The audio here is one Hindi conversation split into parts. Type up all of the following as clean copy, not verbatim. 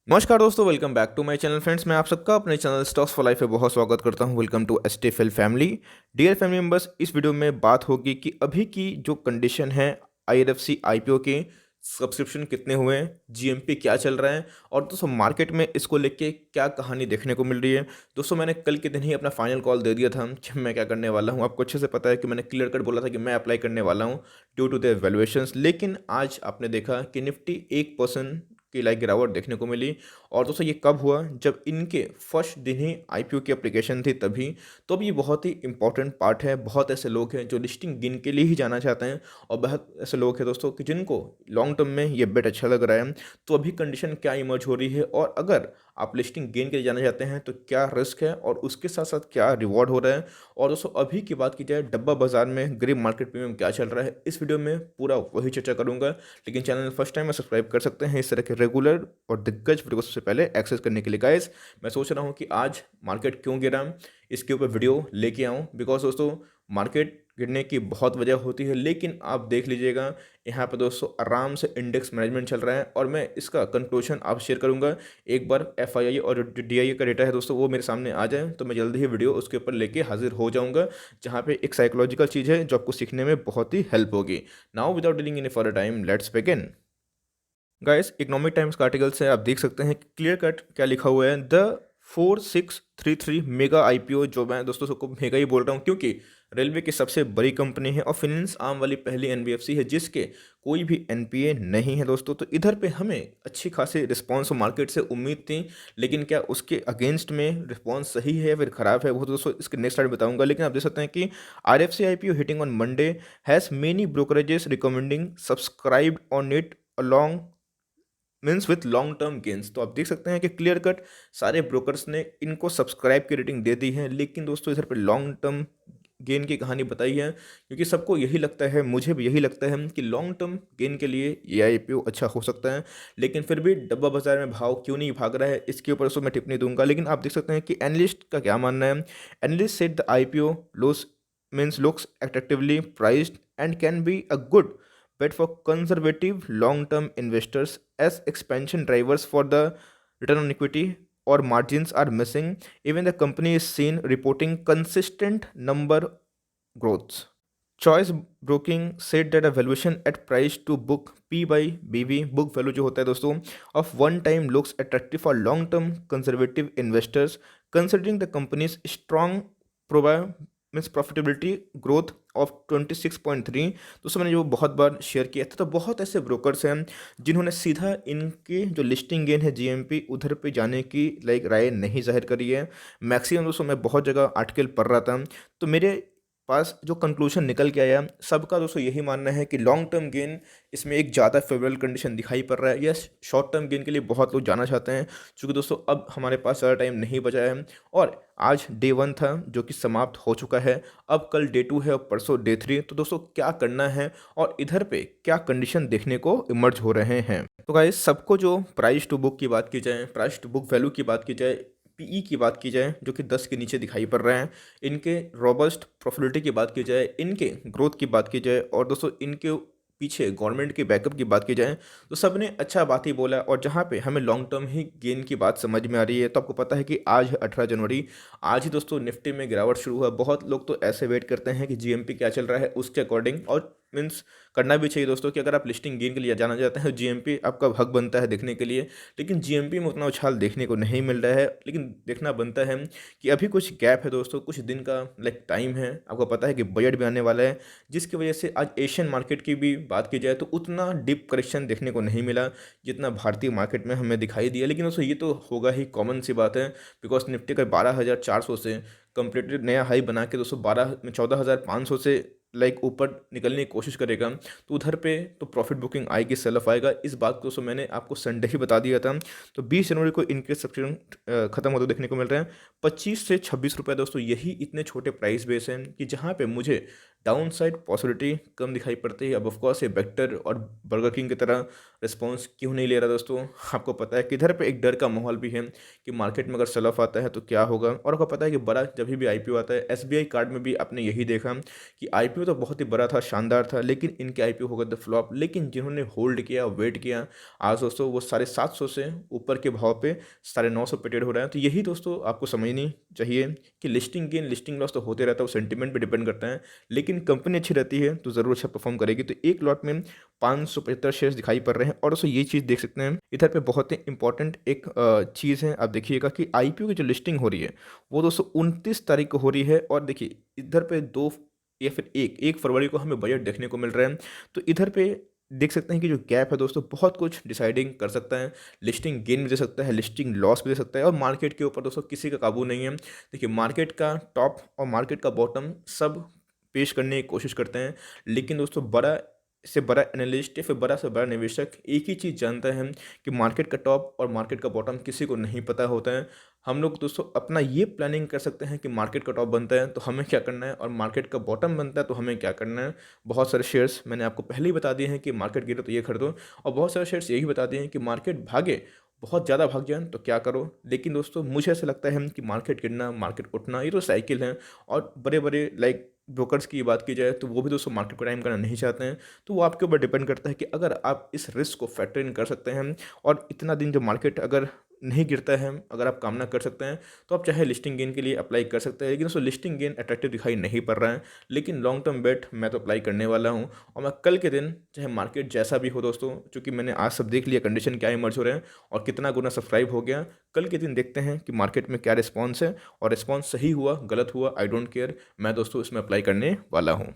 नमस्कार दोस्तों, welcome back to my channel friends. मैं आप सबका अपने चैनल स्टॉक्स फॉर लाइफ में बहुत स्वागत करता हूं। Welcome to STFL family. Dear family members, इस वीडियो में बात होगी कि अभी की जो कंडीशन है आईआरएफसी आईपीओ के सब्सक्रिप्शन कितने हुए हैं, जीएमपी क्या चल रहा है और दोस्तों मार्केट में इसको लेके क्या कहानी देखने को मिल रही है। दोस्तों मैंने कल के दिन ही अपना फाइनल कॉल दे दिया था कि मैं क्या करने वाला हूं। आपको अच्छे से पता है कि मैंने क्लियर कट बोला था कि मैं अप्लाई करने वाला हूं ड्यू टू द वैल्यूएशंस। लेकिन आज आपने देखा कि निफ्टी 1% की गिरावट देखने को मिली। और दोस्तों ये कब हुआ? जब इनके फर्स्ट दिन ही आईपीओ की एप्लीकेशन थी तभी। तो अब ये बहुत ही इंपॉर्टेंट पार्ट है। बहुत ऐसे लोग हैं जो लिस्टिंग गेन के लिए ही जाना चाहते हैं और बहुत ऐसे लोग हैं दोस्तों कि जिनको लॉन्ग टर्म में ये बेट अच्छा लग रहा है। तो अभी कंडीशन क्या इमर्ज हो रही है और अगर आप लिस्टिंग गेन के लिए जाना चाहते हैं तो क्या रिस्क है और उसके साथ साथ क्या रिवॉर्ड हो रहा है। और दोस्तों अभी की बात की जाए डब्बा बाजार में गरीब मार्केट प्रीमियम क्या चल रहा है, इस वीडियो में पूरा वही चर्चा करूंगा। लेकिन चैनल फर्स्ट टाइम में सब्सक्राइब कर सकते हैं इस तरह के रेगुलर और दिग्गज वीडियो को सबसे पहले एक्सेस करने के लिए। गाइस मैं सोच रहा हूँ कि आज मार्केट क्यों गिरा इसके ऊपर वीडियो लेके आऊँ, बिकॉज दोस्तों मार्केट गिरने की बहुत वजह होती है। लेकिन आप देख लीजिएगा यहाँ पे दोस्तों आराम से इंडेक्स मैनेजमेंट चल रहा है और मैं इसका कंक्लूजन आप शेयर करूंगा। एक बार एफआईआई और डीआईए का डेटा है दोस्तों वो मेरे सामने आ जाए तो मैं जल्दी ही वीडियो उसके ऊपर लेके हाजिर हो जाऊंगा, जहाँ पे एक साइकोलॉजिकल चीज़ है जो आपको सीखने में बहुत ही हेल्प होगी। Now without dealing in for time let's begin. Guys economic times का आर्टिकल से आप देख सकते हैं क्लियर कट क्या लिखा हुआ है। द 4633 मेगा आईपीओ, जो मैं दोस्तों सबको मेगा ही बोल रहा हूँ क्योंकि रेलवे की सबसे बड़ी कंपनी है और फिनेंस आर्म वाली पहली एनबीएफसी है जिसके कोई भी एनपीए नहीं है दोस्तों। तो इधर पे हमें अच्छी खासी रिस्पांस मार्केट से उम्मीद थी, लेकिन क्या उसके अगेंस्ट में रिस्पांस सही है या फिर खराब है वो तो दोस्तों इसके नेक्स्ट स्लाइड बताऊंगा। लेकिन आप देख सकते हैं कि RFC IPO hitting on Monday has many brokerages recommending subscribe on it along means with long term gains. तो आप देख सकते हैं कि क्लियर कट सारे ब्रोकर्स ने इनको सब्सक्राइब की रेटिंग दे दी है, लेकिन दोस्तों इधर पे लॉन्ग टर्म गेन की कहानी बताई है क्योंकि सबको यही लगता है, मुझे भी यही लगता है कि लॉन्ग टर्म गेन के लिए ये आईपीओ अच्छा हो सकता है। लेकिन फिर भी डब्बा बाजार में भाव क्यों नहीं भाग रहा है इसके ऊपर तो मैं टिप्पणी दूंगा। लेकिन आप देख सकते हैं कि एनालिस्ट का क्या मानना है। Analyst said the IPO loss means looks attractively priced and can be a good bet for conservative long-term investors as expansion drivers for the return on equity or margins are missing. Even the company is seen reporting consistent number growths. Choice Broking said that a valuation at price to book P by BV book value जो होता है दोस्तों of one time looks attractive for long term conservative investors considering the company's strong means profitability growth of 26.3। दोस्तों मैंने जो बहुत बार शेयर किया था, तो बहुत ऐसे ब्रोकर्स हैं जिन्होंने सीधा इनके जो लिस्टिंग गेन है जीएमपी उधर पे जाने की राय नहीं जाहिर करी है। मैक्सिमम दोस्तों मैं बहुत जगह आर्टिकल पढ़ रहा था तो मेरे पास जो कंक्लूजन निकल के आया सबका दोस्तों यही मानना है कि लॉन्ग टर्म गेन इसमें एक ज़्यादा फेवरेबल कंडीशन दिखाई पड़ रहा है। यस, शॉर्ट टर्म गेन के लिए बहुत लोग जाना चाहते हैं क्योंकि दोस्तों अब हमारे पास ज़्यादा टाइम नहीं बचा है और आज डे 1 था जो कि समाप्त हो चुका है। अब कल डे 2 है और परसों डे 3। तो दोस्तों क्या करना है और इधर पे क्या कंडीशन देखने को इमर्ज हो रहे हैं। तो गाइस सबको जो प्राइस टू बुक की बात की जाए, प्राइस टू बुक वैल्यू की बात की जाए, पीई की बात की जाए जो कि 10 के नीचे दिखाई पड़ रहे हैं, इनके रॉबस्ट प्रॉफिटेबिलिटी की बात की जाए, इनके ग्रोथ की बात की जाए और दोस्तों इनके पीछे गवर्नमेंट के बैकअप की बात की जाए तो सबने अच्छा बात ही बोला। और जहाँ पे हमें लॉन्ग टर्म ही गेन की बात समझ में आ रही है, तो आपको पता है कि आज है 18 जनवरी, आज ही दोस्तों निफ्टी में गिरावट शुरू हुआ। बहुत लोग तो ऐसे वेट करते हैं कि जीएमपी क्या चल रहा है उसके अकॉर्डिंग, और मीन्स करना भी चाहिए दोस्तों कि अगर आप लिस्टिंग गेन के लिए जाना चाहते हैं जीएमपी आपका हक बनता है देखने के लिए। लेकिन जीएमपी में उतना उछाल देखने को नहीं मिल रहा है, लेकिन देखना बनता है कि अभी कुछ गैप है दोस्तों, कुछ दिन का टाइम है। आपको पता है कि बजट भी आने वाला है जिसकी वजह से आज एशियन मार्केट की भी बात की जाए तो उतना डीप करेक्शन देखने को नहीं मिला जितना भारतीय मार्केट में हमें दिखाई दिया। लेकिन दोस्तों ये तो होगा ही, कॉमन सी बात है, बिकॉज निफ्टी का 12,400 से कंप्लीटली नया हाई बना के दोस्तों 14,500 से ऊपर निकलने की कोशिश करेगा तो उधर पे तो प्रॉफिट बुकिंग आएगी, सेल ऑफ आएगा। इस बात को दोस्तों मैंने आपको संडे ही बता दिया था। तो 20 जनवरी को इनके सब्सक्रिप्शन खत्म होते देखने को मिल रहे हैं 25 से 26 रुपये दोस्तों। यही इतने छोटे प्राइस बेस हैं कि जहाँ पे मुझे डाउन साइड पॉसिबिलिटी कम दिखाई पड़ती है। अब ऑफकोर्स ये वेक्टर और बर्गर किंग की तरह रिस्पॉन्स क्यों नहीं ले रहा दोस्तों, आपको पता है किधर पे एक डर का माहौल भी है कि मार्केट में अगर सेल ऑफ आता है तो क्या होगा। और आपको पता है कि बड़ा जब भी आईपीओ आता है, एसबीआई कार्ड में भी आपने यही देखा कि आईपीओ तो बहुत ही बड़ा था, शानदार था, लेकिन इनके आईपीओ हो गए थे फ्लॉप। लेकिन जिन्होंने होल्ड किया, वेट किया, आज दोस्तों वो 750 से ऊपर के भाव पे 950 पे ट्रेड हो रहा है। तो यही दोस्तों आपको समझनी चाहिए कि लिस्टिंग गेन लिस्टिंग लॉस तो होते रहता है, वो सेंटिमेंट पे डिपेंड करता है, लेकिन कंपनी अच्छी रहती है तो ज़रूर अच्छा परफॉर्म करेगी। तो एक लॉट में 575 शेयर्स दिखाई पड़ रहे हैं। और दोस्तों ये चीज़ देख सकते हैं इधर पे बहुत ही इंपॉर्टेंट एक चीज़ है, आप देखिएगा कि आईपीओ की जो लिस्टिंग हो रही है वो दोस्तों 29 तारीख को हो रही है। और देखिए इधर पे 2 या फिर 1 फरवरी को हमें बजट देखने को मिल रहा है। तो इधर पे देख सकते हैं कि जो गैप है दोस्तों बहुत कुछ डिसाइडिंग कर सकता है, लिस्टिंग गेन भी दे सकता है, लिस्टिंग लॉस भी दे सकता है। और मार्केट के ऊपर दोस्तों किसी का काबू नहीं है। देखिए मार्केट का टॉप और मार्केट का बॉटम सब पेश करने की कोशिश करते हैं, लेकिन दोस्तों बड़ा से बड़ा एनालिस्ट या फिर बड़ा से बड़ा निवेशक एक ही चीज़ जानता है कि मार्केट का टॉप और मार्केट का बॉटम किसी को नहीं पता होता है। हम लोग दोस्तों अपना ये प्लानिंग कर सकते हैं कि मार्केट का टॉप बनता है तो हमें क्या करना है और मार्केट का बॉटम बनता है तो हमें क्या करना है। बहुत सारे शेयर्स मैंने आपको पहले ही बता दिए हैं कि मार्केट गिरे तो ये खरीदो, और बहुत सारे शेयर्स यही बता दिए हैं कि मार्केट भागे, बहुत ज़्यादा भाग जाए तो क्या करो। लेकिन दोस्तों मुझे ऐसा लगता है कि मार्केट गिरना, मार्केट उठना, ये तो साइकिल है। और बड़े बड़े लाइक ब्रोकर्स की बात की जाए तो वो भी दोस्तों मार्केट को टाइम करना नहीं चाहते हैं। तो वो आपके ऊपर डिपेंड करता है कि अगर आप इस रिस्क को फैक्टर इन कर सकते हैं और इतना दिन जो मार्केट अगर नहीं गिरता है, अगर आप कामना कर सकते हैं तो आप चाहे लिस्टिंग गेन के लिए अप्लाई कर सकते हैं। लेकिन दोस्तों लिस्टिंग गेन अट्रैक्टिव दिखाई नहीं पड़ रहा है, लेकिन लॉन्ग टर्म बेट मैं तो अप्लाई करने वाला हूँ। और मैं कल के दिन चाहे मार्केट जैसा भी हो दोस्तों, चूँकि मैंने आज सब देख लिया कंडीशन क्या इमर्ज हो रहे हैं और कितना गुना सब्सक्राइब हो गया, कल के दिन देखते हैं कि मार्केट में क्या रिस्पॉन्स है। और रिस्पॉन्स सही हुआ गलत हुआ आई डोंट केयर, मैं दोस्तों इसमें अप्लाई करने वाला हूँ।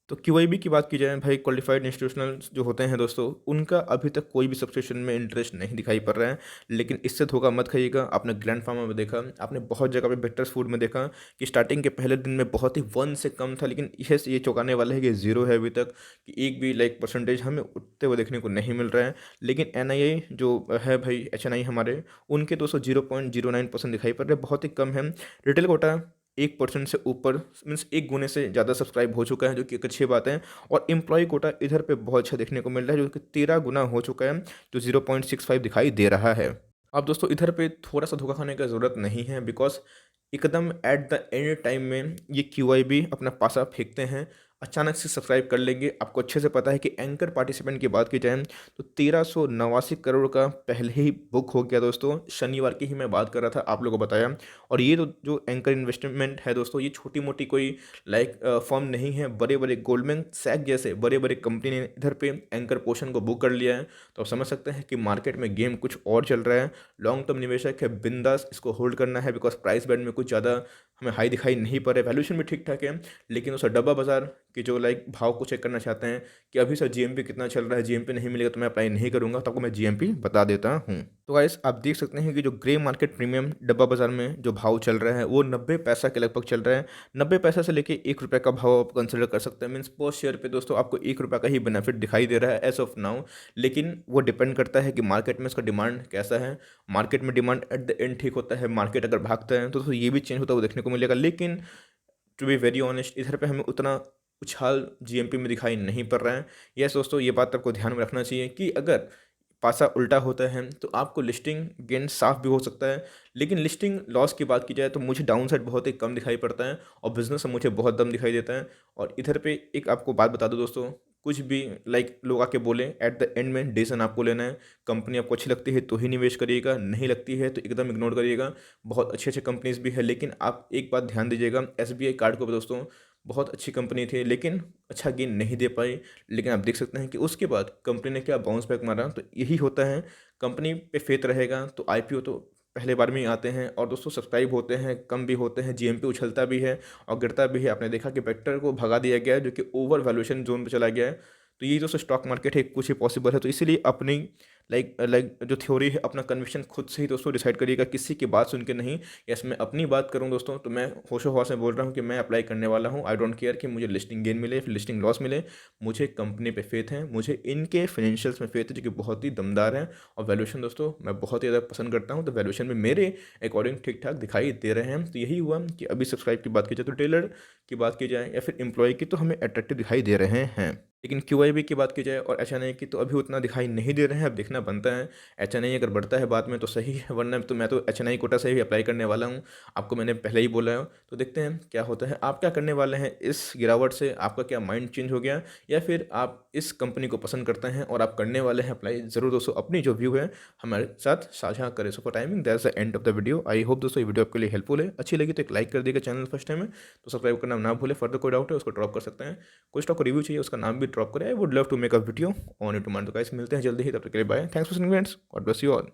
तो क्यूआईबी की बात की जाए भाई, क्वालिफाइड इंस्टीट्यूशनल जो होते हैं दोस्तों, उनका अभी तक कोई भी सब्सक्रिप्शन में इंटरेस्ट नहीं दिखाई पड़ रहा है। लेकिन इससे धोखा मत खाइएगा। आपने ग्रैंड फार्मा में देखा, आपने बहुत जगह पे बेटर्स फूड में देखा कि स्टार्टिंग के पहले दिन में बहुत ही 1 से कम था, लेकिन ये चौंकाने वाला है कि 0 है अभी तक, कि एक भी लाइक परसेंटेज हमें उठते हुए देखने को नहीं मिल रहा है। लेकिन एनआईआई जो है भाई, एचएनआई हमारे, उनके दोस्तों 0.09% दिखाई पड़ रहे हैं, बहुत ही कम है। रिटेल कोटा 1% से ऊपर, मीन्स 1 गुने से ज़्यादा सब्सक्राइब हो चुका है, जो कि एक अच्छी बात है। और एम्प्लॉय कोटा इधर पे बहुत अच्छा देखने को मिल रहा है, जो कि 13 गुना हो चुका है, जो 0.65 दिखाई दे रहा है। अब दोस्तों इधर पे थोड़ा सा धोखा खाने का ज़रूरत नहीं है, बिकॉज एकदम एट द एंड टाइम में ये क्यूआईबी अपना पासा फेंकते हैं, अचानक से सब्सक्राइब कर लेंगे। आपको अच्छे से पता है कि एंकर पार्टिसिपेंट की बात की जाए तो 1389 करोड़ का पहले ही बुक हो गया दोस्तों। शनिवार की ही मैं बात कर रहा था, आप लोगों को बताया। और ये तो जो एंकर इन्वेस्टमेंट है दोस्तों, ये छोटी मोटी कोई लाइक फर्म नहीं है, बड़े बड़े गोल्डमैन सैक जैसे बड़े बड़े कंपनी ने इधर पे एंकर पोर्शन को बुक कर लिया है। तो आप समझ सकते हैं कि मार्केट में गेम कुछ और चल रहा है। लॉन्ग टर्म निवेशक है, बिंदास इसको होल्ड करना है, बिकॉज प्राइस बैंड में कुछ ज़्यादा हमें हाई दिखाई नहीं पड़ रहा है, वैल्यूशन भी ठीक ठाक है। लेकिन उसका डब्बा बाजार के जो लाइक भाव को चेक करना चाहते हैं कि अभी सर जीएमपी कितना चल रहा है, जीएमपी नहीं मिलेगा तो मैं अप्लाई नहीं करूंगा, तो आपको मैं जीएमपी बता देता हूं। तो गाइस आप देख सकते हैं कि जो ग्रे मार्केट प्रीमियम डब्बा बाजार में जो भाव चल रहा है वो 90 पैसा के लगभग चल रहा है। 90 पैसा से लेके 1 रुपये का भाव आप कंसिडर कर सकते हैं। मीन्स पर शेयर पे दोस्तों आपको 1 रुपये का ही बेनिफिट दिखाई दे रहा है एज ऑफ नाउ। लेकिन वो डिपेंड करता है कि मार्केट में इसका डिमांड कैसा है। मार्केट में डिमांड एट द एंड ठीक होता है, मार्केट अगर भागता है तो दोस्तों ये भी चेंज होता है, वो देखने को मिलेगा। लेकिन टू बी वेरी ऑनेस्ट इधर पे हमें उतना उछाल जीएमपी में दिखाई नहीं पड़ रहा है। यस दोस्तों, ये बात आपको ध्यान में रखना चाहिए कि अगर पासा उल्टा होता है तो आपको लिस्टिंग गेन साफ भी हो सकता है। लेकिन लिस्टिंग लॉस की बात की जाए तो मुझे डाउन साइड बहुत ही कम दिखाई पड़ता है और बिजनेस में मुझे बहुत दम दिखाई देता है। और इधर पे एक आपको बात बता दो दोस्तों, कुछ भी लाइक लोग आके बोले, एट द एंड में डिसीजन आपको लेना है। कंपनी आपको अच्छी लगती है तो ही निवेश करिएगा, नहीं लगती है तो एकदम इग्नोर करिएगा। बहुत अच्छी अच्छी कंपनीज भी है, लेकिन आप एक बात ध्यान दीजिएगा, एसबीआई कार्ड को भी दोस्तों बहुत अच्छी कंपनी थी लेकिन अच्छा गेन नहीं दे पाई। लेकिन आप देख सकते हैं कि उसके बाद कंपनी ने क्या बाउंस बैक मारा। तो यही होता है, कंपनी पे फेथ रहेगा तो आईपीओ तो पहले बार में ही आते हैं। और दोस्तों सब्सक्राइब होते हैं, कम भी होते हैं, जीएमपी उछलता भी है और गिरता भी है। आपने देखा कि वेक्टर को भगा दिया गया है जो कि ओवर वैल्यूएशन जोन पे चला गया है। तो ये दोस्तों स्टॉक मार्केट है, कुछ ही पॉसिबल है। तो इसीलिए अपनी लाइक जो थ्योरी है अपना कन्विक्शन खुद से ही दोस्तों डिसाइड करिएगा, किसी की बात सुन के नहीं। यस, मैं अपनी बात करूँ दोस्तों तो मैं होशो हवास में बोल रहा हूँ कि मैं अप्लाई करने वाला हूँ। आई डोंट केयर कि मुझे लिस्टिंग गेन मिले फिर लिस्टिंग लॉस मिले, मुझे कंपनी पे फेथ है, मुझे इनके फाइनेंशियल्स में फेथ है जो कि बहुत ही दमदार हैं। और वैल्यूएशन दोस्तों मैं बहुत ही ज़्यादा पसंद करता हूँ, तो वैल्यूएशन में मेरे अकॉर्डिंग ठीक ठाक दिखाई दे रहे हैं। तो यही हुआ कि अभी सब्सक्राइब की बात की जाए तो टेलर की बात की जाए या फिर एम्प्लॉय की तो हमें अट्रैक्टिव दिखाई दे रहे हैं। लेकिन QIB की बात की जाए और HNI की तो अभी उतना दिखाई नहीं दे रहे हैं, अब देखना बनता है। HNI अगर बढ़ता है बाद में तो सही है, वरना तो मैं तो HNI कोटा से ही अप्लाई करने वाला हूँ, आपको मैंने पहले ही बोला है। तो देखते हैं क्या होता है। आप क्या करने वाले हैं इस गिरावट से? आपका क्या माइंड चेंज हो गया या फिर आप इस कंपनी को पसंद करते हैं और आप करने वाले हैं अप्लाई? ज़रूर दोस्तों अपनी जो व्यू है हमारे साथ साझा करें। So for timing that's the end of the video. I hope दोस्तों ये वीडियो आपके लिए हेल्पफुल है। अच्छी लगी तो एक लाइक कर देगा, चैनल फर्स्ट टाइम है तो सब्सक्राइब करना ना भूले। फर्दर कोई डाउट है उसको ड्रॉप कर सकते हैं, कोई स्टॉक रिव्यू चाहिए उसका नाम भी ड्रॉप करें। I would love to make a video on it too. तो गाइस मिलते हैं जल्दी ही, तब तक के लिए bye. Thanks for seeing friends, God bless you all.